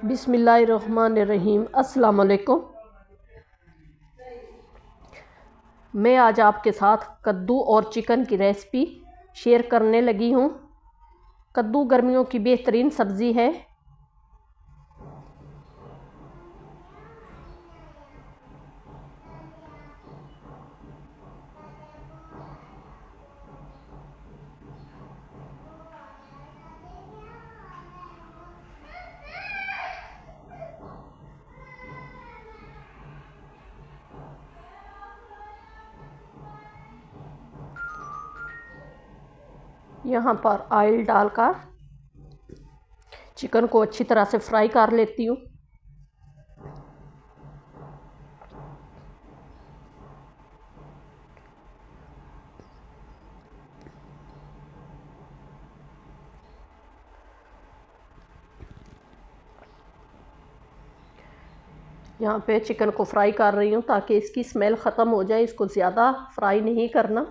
बिस्मिल्लाहिर्रहमानिर्रहीम। अस्सलाम वालेकुम। मैं आज आपके साथ कद्दू और चिकन की रेसिपी शेयर करने लगी हूँ। कद्दू गर्मियों की बेहतरीन सब्ज़ी है। यहाँ पर ऑयल डालकर चिकन को अच्छी तरह से फ्राई कर लेती हूँ। यहाँ पे चिकन को फ्राई कर रही हूँ ताकि इसकी स्मेल ख़त्म हो जाए। इसको ज़्यादा फ्राई नहीं करना।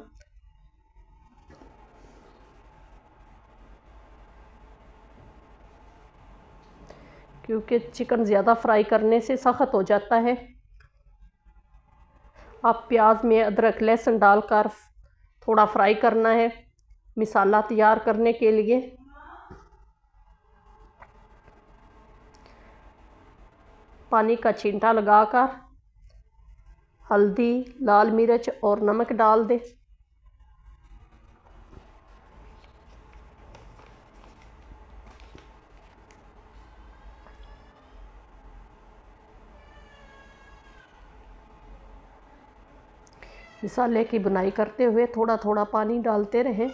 क्योंकि चिकन ज़्यादा फ्राई करने से सख्त हो जाता है। अब प्याज में अदरक लहसुन डालकर थोड़ा फ्राई करना है मसाला तैयार करने के लिए। पानी का छींटा लगाकर हल्दी, लाल मिर्च और नमक डाल दें। मसाले की बुनाई करते हुए थोड़ा थोड़ा पानी डालते रहें।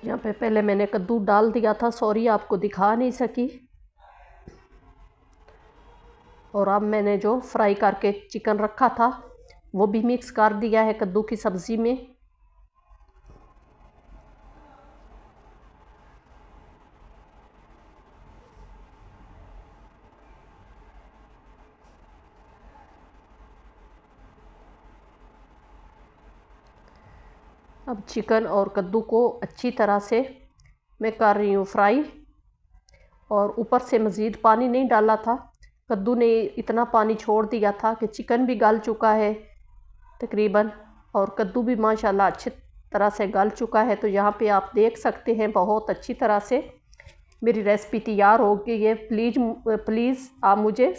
यहाँ पे पहले मैंने कद्दू डाल दिया था, सॉरी आपको दिखा नहीं सकी। और अब मैंने जो फ्राई करके चिकन रखा था वो भी मिक्स कर दिया है कद्दू की सब्ज़ी में। अब चिकन और कद्दू को अच्छी तरह से मैं कर रही हूँ फ्राई। और ऊपर से मज़ीद पानी नहीं डाला था। कद्दू ने इतना पानी छोड़ दिया था कि चिकन भी गल चुका है तकरीबन, और कद्दू भी माशाल्लाह अच्छी तरह से गल चुका है। तो यहाँ पे आप देख सकते हैं बहुत अच्छी तरह से मेरी रेसिपी तैयार हो गई है। प्लीज़ आप मुझे